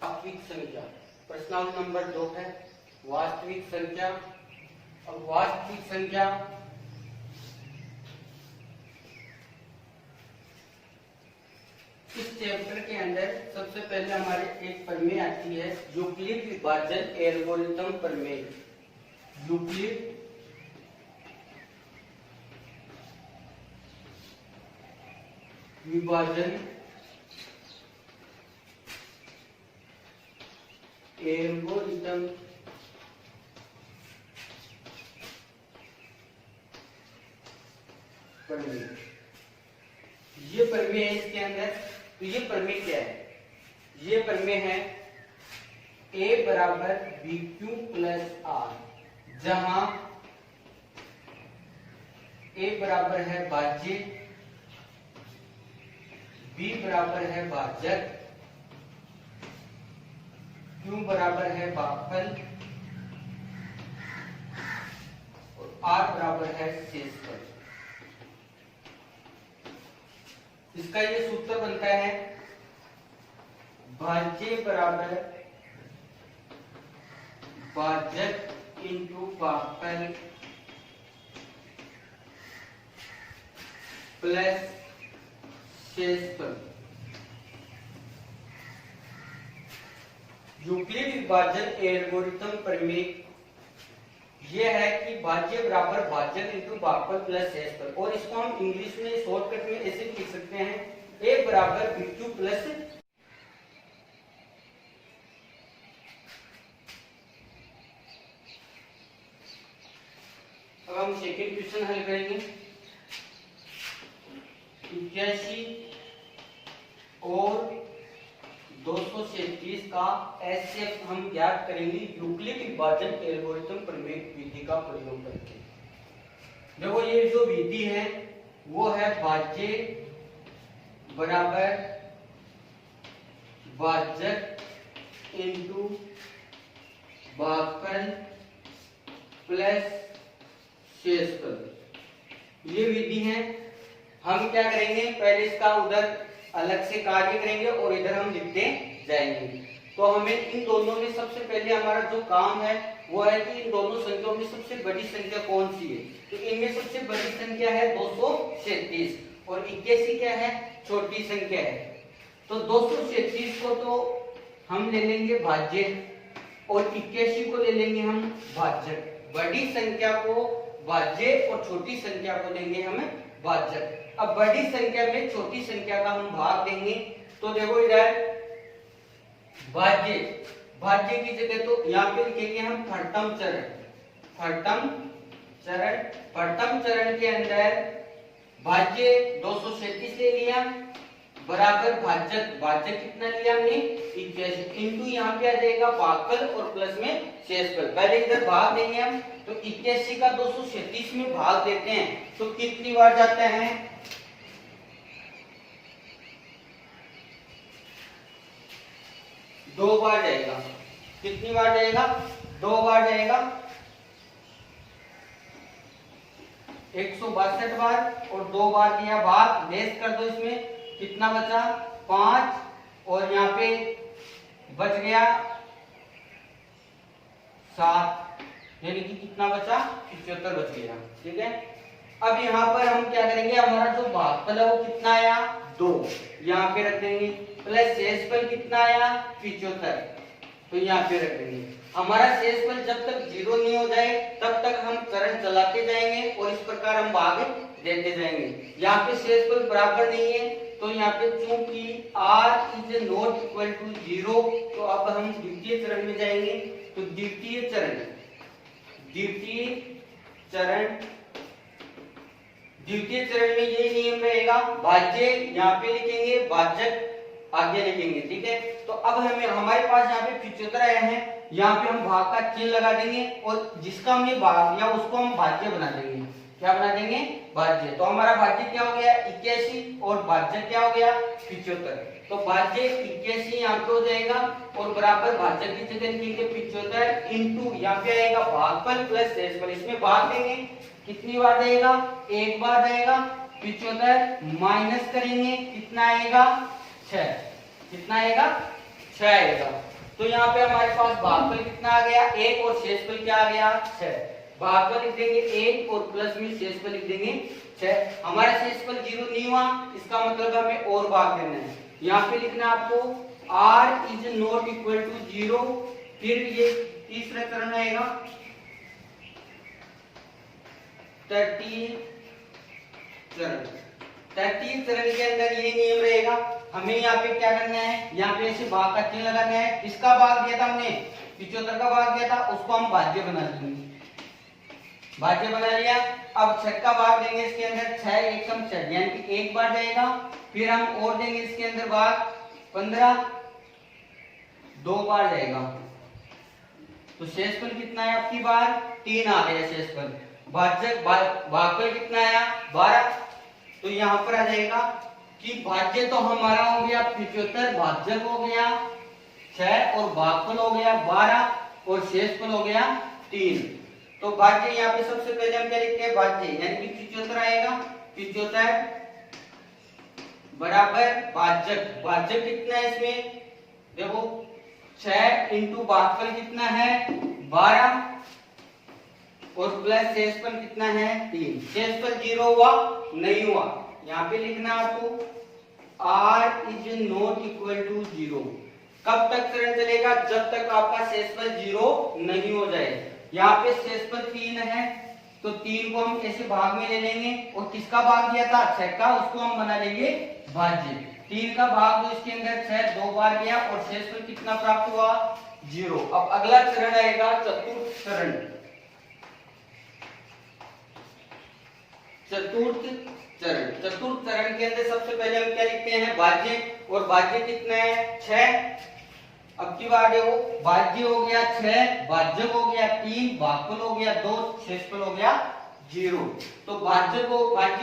वास्तविक संख्या। प्रश्नावली नंबर 2 है वास्तविक संख्या। अब वास्तविक संख्या इस चैप्टर के अंदर सबसे पहले हमारे एक प्रमेय आती है यूक्लिड विभाजन एल्गोरिथम प्रमेय। यूक्लिड विभाजन एल्गोरिथम प्रमेय। ये प्रमेय है इसके अंदर। तो ये प्रमेय क्या है? ये प्रमेय है a बराबर बी क्यू प्लस आर, जहां a बराबर है भाज्य, b बराबर है भाजक, q बराबर है भागफल और r बराबर है शेषफल। इसका ये सूत्र बनता है भाज्य बराबर भाजक इंटू भागफल प्लस शेषफल। यूक्लिड विभाजन एल्गोरिथम प्रमेय यह है कि भाज्य बराबर भाजक इंटू भागफल प्लस शेषफल, और इसको हम इंग्लिश में शॉर्टकट में ऐसे भी लिख सकते हैं a बराबर बी क्यू प्लस। अब हम सेकेंड क्वेश्चन हल करेंगे। 81 और 237 का एचसीएफ हम ज्ञात करेंगे यूक्लिड विभाजन एल्गोरिथम प्रमेय विधि का प्रयोग करके। देखो ये जो विधि है वो है भाज्य बराबर भाजक इंटू भागफल प्लस शेषफल। ये विधि है। हम क्या करेंगे, पहले इसका उधर अलग से कार्य करेंगे और इधर हम लिखते जाएंगे। तो हमें इन दोनों में सबसे पहले हमारा जो काम है वो है कि इन दोनों संख्याओं में सबसे बड़ी संख्या कौन सी है। तो इनमें सबसे बड़ी संख्या है 237 और 81 क्या है, छोटी संख्या है। तो 237 को तो हम ले लेंगे भाज्य और 81 को ले लेंगे हम भाजक। बड़ी संख्या को भाज्य और छोटी संख्या को लेंगे हम भाजक। अब बड़ी संख्या में छोटी संख्या का हम भाग देंगे। तो देखो इधर भाज्य, भाज्य की जगह तो यहाँ पे लिखेंगे हम प्रथम चरण। प्रथम चरण के अंदर भाज्य 237 ले लिया बराबर भाजक, भाजक कितना लिया हमने 81 इंटू यहाँ पे आ जाएगा भागफल और प्लस में शेषफल। पहले इधर भाग देंगे हम, तो 81 का 237 में भाग देते हैं तो कितनी बार जाता है, 2 बार जाएगा। कितनी बार जाएगा, 2 बार जाएगा। 162 बार और 2 बार दिया भाग, लेस कर दो इसमें, कितना बचा 5 और यहाँ पे बच गया 7, यानी कि कितना बचा 75 बच गया। ठीक है। अब यहाँ पर हम क्या करेंगे, हमारा जो भागफल है वो कितना आया 2, यहाँ पे रख देंगे, प्लस शेषफल कितना आया 75, तो यहाँ पे रख देंगे। हमारा शेषफल जब तक 0 नहीं हो जाए तब तक हम चरण चलाते जाएंगे और इस प्रकार हम भाग देते जाएंगे। यहाँ पे शेषफल बराबर नहीं है तो यहाँ पे चूंकि r is not equal to 0, तो अब हम द्वितीय चरण में जाएंगे। तो द्वितीय चरण में ये नियम रहेगा, भाज्य यहाँ पे लिखेंगे, भाजक आगे लिखेंगे। ठीक है। तो अब हमें हमारे पास यहाँ पे 75 आया है, यहाँ पे हम भाग का चिन्ह लगा देंगे और जिसका हमने भाग लिया उसको हम भाज्य बना देंगे। क्या बना देंगे, भाज्य। तो हमारा भाज्य क्या हो गया 81 और भाजक क्या हो गया 75। तो भाज्य 81 यहाँ पे हो जाएगा और बराबर भाजक की जगह लिखेंगे 75 इंटू यहाँ पे आएगा भागफल प्लस शेषफल। इसमें भाग देंगे, कितनी बार जाएगा, 1 बार जाएगा। 75 माइनस करेंगे, कितना आएगा 6, कितना आएगा 6 आएगा। तो यहाँ पे हमारे पास भागफल कितना आ गया 1 और शेषफल क्या आ गया 6। भागफल लिख देंगे 1 और प्लस में शेषफल लिख देंगे 6। हमारा शेषफल 0 नहीं हुआ, इसका मतलब हमें और भाग देना है। यहाँ पे लिखना आपको r is not equal to 0। फिर ये तीसरा चरण आएगा 30 चरण। 30 चरण के अंदर ये नियम रहेगा, हमें यहाँ पे क्या करना है, यहाँ पे ऐसे भाग का चिन्ह लगाना है। किसका भाग दिया था हमने 75 का भाग दिया था, उसको हम भाज्य बना लेंगे। भाज्य बना लिया। अब 6 का भाग देंगे इसके अंदर 6 एकम 6 यानी कि 1 बार जाएगा। फिर हम और देंगे इसके अंदर भाग 15 2 बार जाएगा। तो शेषफल कितना है आपकी बार 3 आ गया शेषफल। भागफल कितना आया 12। तो यहाँ पर आ जाएगा कि भाज्य तो हमारा हो गया 75, भाजक हो गया 6 और भागफल हो गया 12 और शेषफल हो गया 3। तो भाज्य यहाँ पे सबसे पहले हम क्या लिखते हैं भाज्य यानी कि 75 आएगा। 75 बराबर भाजक। भाजक कितना है इसमें देखो 6 इंटू भागफल कितना है 12 और प्लस शेषफल कितना है 3। शेषफल 0 हुआ नहीं हुआ। यहाँ पे लिखना आपको r is not equal to 0। कब तक चरण चलेगा जब तक आपका शेषफल 0 नहीं हो जाए। यहाँ पे शेषफल 3 है तो 3 को हम ऐसे भाग में ले लेंगे और किसका भाग दिया था 6 का, उसको हम बना लेंगे भाज्य। 3 का भाग तो इसके अंदर 6 2 बार गया और शेषफल कितना प्राप्त हुआ 0। अब अगला चरण आएगा चतुर्थ चरण। चतुर्थ चरण के अंदर सबसे पहले हम क्या लिखते हैं भाज्य। और भाज्य कितना है 6। अब की बार देखो भाज्य हो गया 6, भाजक हो गया 3, भागफल हो गया 2, शेषफल हो गया 0। तो भाज्य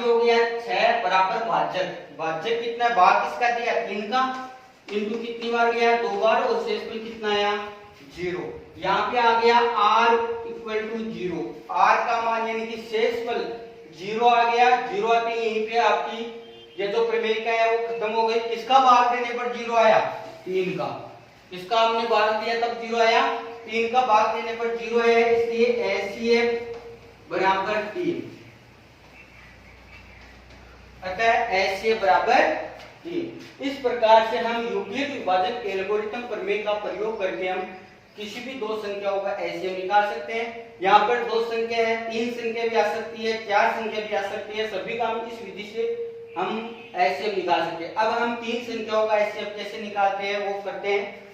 हो गया 6 बराबर भाजक। भाजक कितना है भाग किसका दिया 3 का, इंटू कितनी बार गया 2 बार और शेषफल कितना आया 0। यहाँ पे आ गया r इक्वल टू 0। r का मान यानी कि शेषफल 0 आ गया। 0 आते यहीं पे आपकी ये जो प्रमेयिका है वो खत्म हो गई। किसका भाग देने पर 0 आया 3 का। इसका हमने भाग दिया तब 0 आया, 3 का भाग देने पर 0 है, इसलिए HCF बराबर 3। अतः HCF बराबर 3। इस प्रकार से हम यूक्लिड विभाजन एल्गोरिथम प्रमेय का प्रयोग करके हम किसी भी दो संख्याओं का एचसीएफ निकाल सकते हैं। यहाँ पर दो संख्या है, 3 संख्या भी आ सकती है, 4 संख्या भी आ सकती है। सभी का हम इस विधि से हम एचसीएफ निकाल सकते हैं। अब हम 3 संख्याओं का एचसीएफ कैसे निकालते हैं वो करते हैं।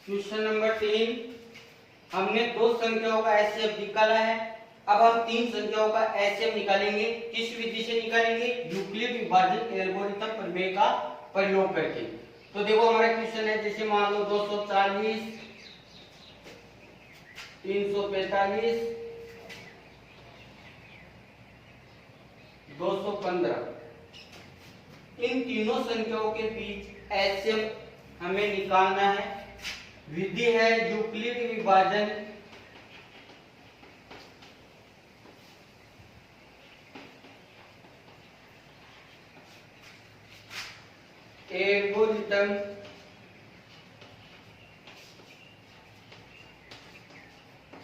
क्वेश्चन नंबर 3, हमने दो संख्याओं का एचसीएफ निकाला है। अब हम 3 संख्याओं का एचसीएफ निकालेंगे। किस विधि से निकालेंगे? यूक्लिड विभाजन एल्गोरिथम प्रमेय का प्रयोग करके। तो देखो हमारा क्वेश्चन है, जैसे मान लो 240, 345, 215, इन तीनों संख्याओं के बीच एचसीएफ हमें निकालना है। विधि है यूक्लिड विभाजन एल्गोरिथम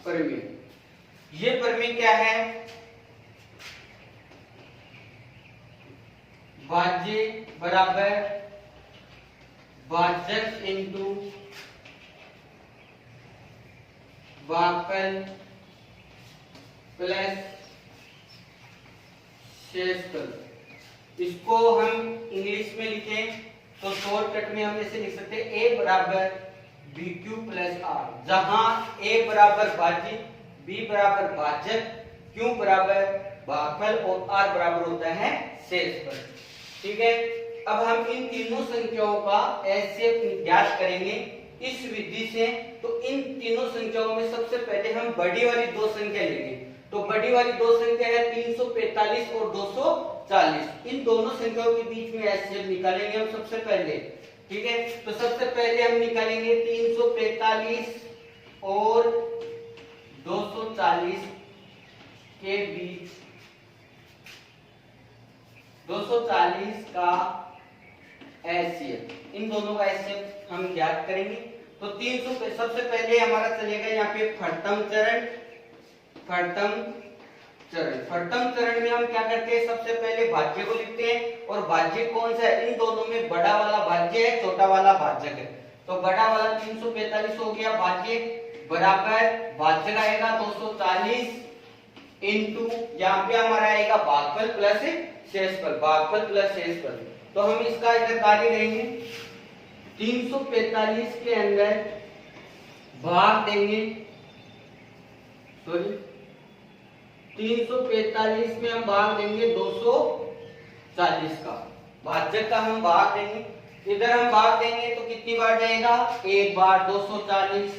प्रमेय। ये प्रमेय क्या है? भाज्य बराबर भाजक इंटू भागफल प्लस शेषफल। इसको हम इंग्लिश में लिखें तो शॉर्टकट में हम ऐसे लिख सकते हैं, ए बराबर बी क्यू प्लस आर, जहां ए बराबर भाज्य, बी बराबर भाजक, क्यू बराबर भागफल और आर बराबर होता है शेषफल। ठीक है, अब हम इन तीनों संख्याओं का एचसीएफ ज्ञात करेंगे इस विधि से। तो इन तीनों संख्याओं में सबसे पहले हम बड़ी वाली दो संख्या लेंगे। तो बड़ी वाली दो संख्या है 345 और 240। इन दोनों संख्याओं के बीच में एचसीएफ निकालेंगे हम सबसे पहले। ठीक है, तो सबसे पहले हम निकालेंगे 345 और 240 के बीच 240 का एचसीएफ, इन दोनों का एचसीएफ हम ज्ञात करेंगे। तो 300 पे सबसे पहले हमारा चलेगा यहाँ पे फर्टम चरण। फर्टम चरण में हम क्या करते हैं, सबसे पहले भाज्य को लिखते हैं, और भाज्य कौन सा है, इन दोनों में बड़ा वाला भाज्य है, छोटा वाला भाजक है। तो बड़ा वाला 345 हो गया भाज्य, बराबर भाजक आएगा 240 इंटू यहाँ पे हमारा आएगा भागफल प्लस शेषफल, भागफल प्लस शेषफल। तो हम इसका इधर कार्य करेंगे, 345 के अंदर भाग देंगे, सॉरी 345 में हम भाग देंगे 240 का, भाजक का हम भाग देंगे, इधर हम भाग देंगे तो कितनी बार जाएगा, एक बार 240,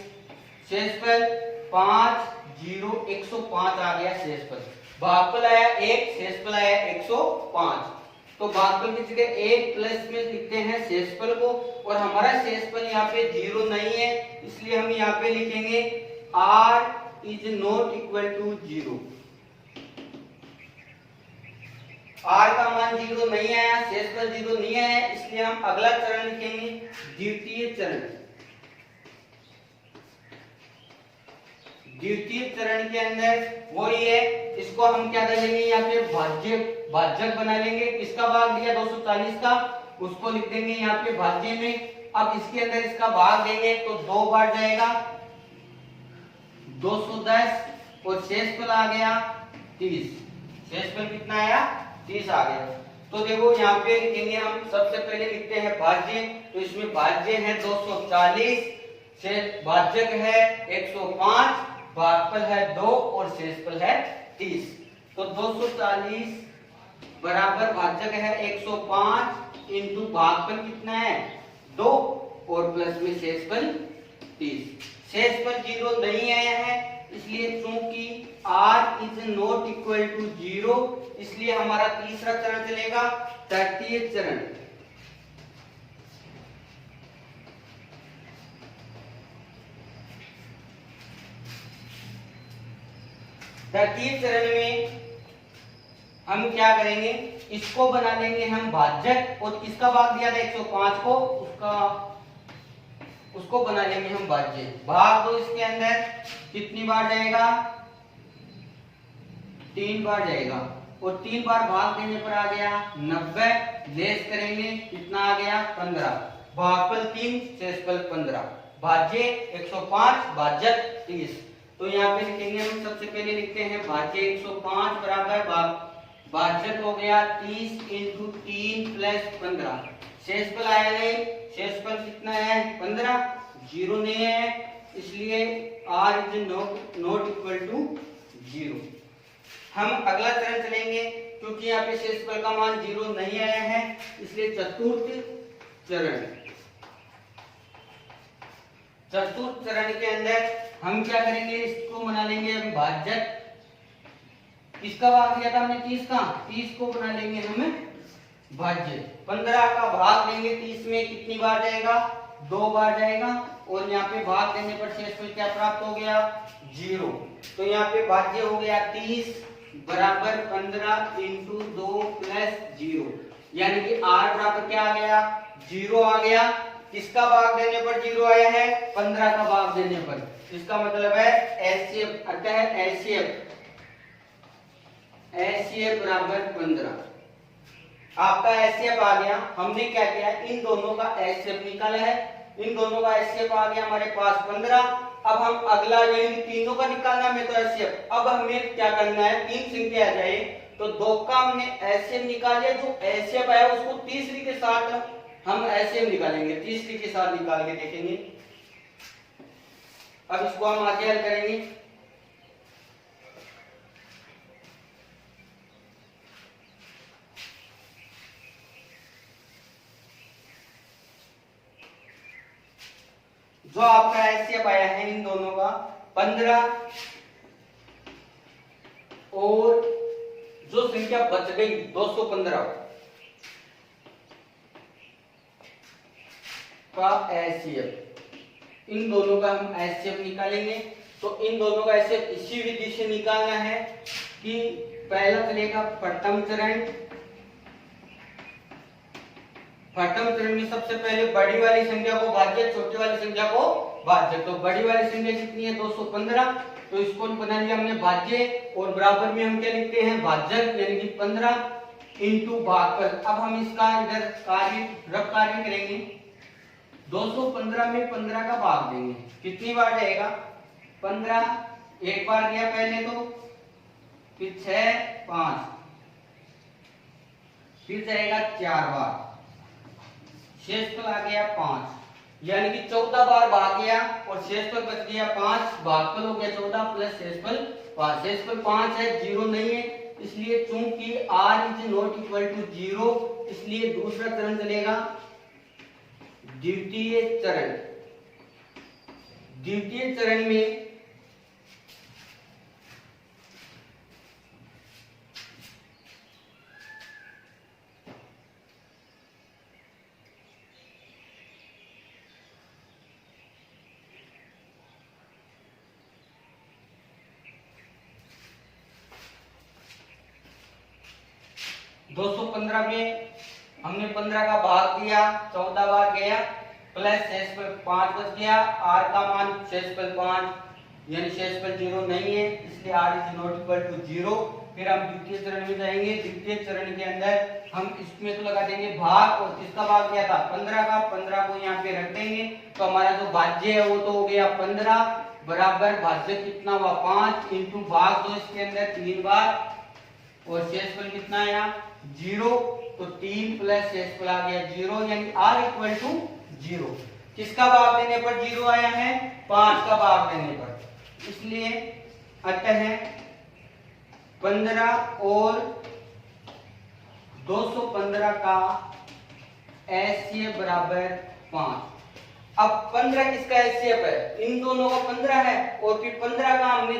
शेषफल 5 0 105 आ गया शेषफल, भागफल आया 1, शेषफल आया 105। तो भागफल की जगह 1 प्लस में लिखते हैं शेषफल को, और हमारा शेषफल यहाँ पे 0 नहीं है, इसलिए हम यहाँ पे लिखेंगे r is not equal to 0। r का मान 0 नहीं आया, शेषफल 0 नहीं आया, इसलिए हम अगला चरण लिखेंगे द्वितीय चरण। द्वितीय चरण के अंदर वही है, इसको हम क्या कर लेंगे, यहाँ पे भाजक बना लेंगे, किसका भाग दिया 240 का, उसको लिख देंगे यहाँ पे भाज्य में। अब इसके अंदर इसका भाग देंगे तो 2 बार जाएगा 210, और शेषफल आ गया 30, शेषफल कितना आया 30 आ गया। तो देखो यहाँ पे लिखेंगे हम, सबसे पहले लिखते हैं भाज्य, तो इसमें भाज्य है 240, भाजक है 105, भागफल है 2 और शेषफल है 30। तो 240 बराबर भाजक है 105 इंटू भागफल कितना है 2 और प्लस में शेषफल 30। शेषफल 0 नहीं आया है, इसलिए चूंकि r is not equal to 0, इसलिए हमारा तीसरा चरण चलेगा तृतीय चरण। तृतीय चरण में हम क्या करेंगे, इसको बना लेंगे हम भाजक, और किसका भाग दिया था 105 को, उसको बना लेंगे हम भाज्य। भाग दो इसके अंदर कितनी बार जाएगा, 3 बार जाएगा, और 3 बार भाग देने पर आ गया 90, लेस करेंगे कितना आ गया 15, भागफल 3 शेषफल 15, भाज्य 105 भाजक 30। तो यहाँ पे लिखेंगे हम, सबसे पहले लिखते हैं भाज्य 105 बराबर भाजक हो गया 30 इंटू 3 प्लस 15, शेषफल आया नहीं, शेषफल कितना है 15, 0 नहीं है, इसलिए r is not equal to 0। हम अगला चरण चलेंगे, क्योंकि यहाँ पे शेषफल का मान 0 नहीं आया है, इसलिए चतुर्थ चरण। चतुर्थ चरण के अंदर हम क्या करेंगे, इसको बना लेंगे हम भाजक, किसका भाग दिया था हमने 30 का, 30 को बना लेंगे हम भाज्य, 15 का भाग देंगे 30 में, कितनी बार जाएगा 2 बार जाएगा, और यहाँ पे भाग देने पर शेषफल क्या प्राप्त हो गया 0। तो यहाँ पे भाज्य हो गया 30 बराबर 15 इंटू 2 प्लस 0, यानी कि r बराबर क्या आ गया 0 आ गया। किसका भाग देने पर 0 आया है, 15 का भाग देने पर, इसका मतलब है एचसीएफ, अतः एचसीएफ बराबर 15। आपका एचसीएफ आ गया। हमने क्या किया, इन दोनों का एचसीएफ निकाला है, इन दोनों का एचसीएफ आ गया हमारे पास 15। अब हम अगला यानी तीनों का निकालना है तो एचसीएफ, अब हमें क्या करना है, 3 संख्या आ जाए तो 2 का हमने एचसीएफ निकाल लिया, जो एचसीएफ आया उसको तीसरी के साथ हम एचसीएफ निकालेंगे, तीसरी के साथ निकाल के देखेंगे। अब इसको हम आगे हल करेंगे। जो आपका एचसीएफ आया है इन दोनों का 15, और जो संख्या बच गई 215 का एचसीएफ, इन दोनों का हम एचसीएफ निकालेंगे। तो इन दोनों का एचसीएफ इसी विधि से निकालना है। कि पहला चलेगा प्रथम चरण। प्रथम चरण में सबसे पहले बड़ी वाली संख्या को भाज्य, छोटी वाली संख्या को भाज्य। तो बड़ी वाली संख्या कितनी है 215, तो इसको बना लिया हमने भाज्य और बराबर में हम क्या लिखते हैं भाजक यानी कि 15 इंटू भागफल। अब हम इसका इधर रफ कार्य करेंगे। 215 में 15 का भाग देंगे, कितनी बार जाएगा 15, एक बार दिया पहले तो, फिर 6 5, फिर जाएगा 4 बार, शेषफल आ गया 5, यानी कि 14 बार भाग गया और शेषफल बच गया 5, भागफल हो गया 14 प्लस शेषफल 5। शेषफल 5 है, 0 नहीं है, इसलिए चूंकि r is not equal to 0, इसलिए दूसरा चरण चलेगा द्वितीय चरण। द्वितीय चरण में 215 में हमने 15 का भाग दिया, 14 बार गया, प्लस शेषफल 5 बच गया, r का मान शेषफल 5 यानी शेषफल 0 नहीं है, इसलिए r is not equal to 0। फिर हम द्वितीय चरण में जाएंगे। द्वितीय चरण के अंदर हम इसमें तो लगा देंगे भाग, और किसका भाग दिया था 15 का, 15 को यहाँ पे रख देंगे, तो हमारा जो भाज्य है वो तो हो गया 15 बराबर भाज्य कितना हुआ 5 इंटू भाग दो इसके अंदर 3 बार, और शेषफल कितना आया 0, तो 3 प्लस शेषफल आ गया 0, यानी r इक्वल टू 0। किसका भाग देने पर 0 आया है 5 का भाग देने पर, इसलिए अतः 15 और 215 का एचसीएफ बराबर 5। अब 15 किसका एचसीएफ है, इन दोनों का 15 है, और फिर 15 का हमने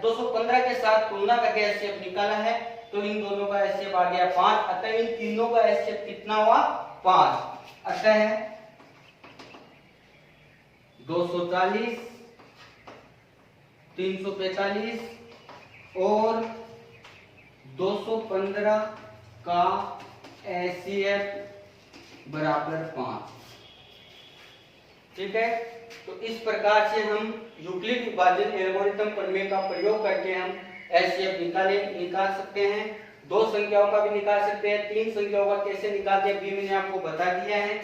215 के साथ तुलना करके एचसीएफ निकाला है, तो इन दोनों का एचसीएफ आ गया 5। अतः इन तीनों का एचसीएफ कितना हुआ 5। अतः 240, 345 और 215 का एचसीएफ बराबर 5। ठीक है, तो इस प्रकार से हम यूक्लिड विभाजन एल्गोरिथम प्रमेय का प्रयोग करके हम एचसीएफ निकाल सकते हैं। 2 संख्याओं का भी निकाल सकते हैं, 3 संख्याओं का कैसे निकालते हैं भी मैंने आपको बता दिया है।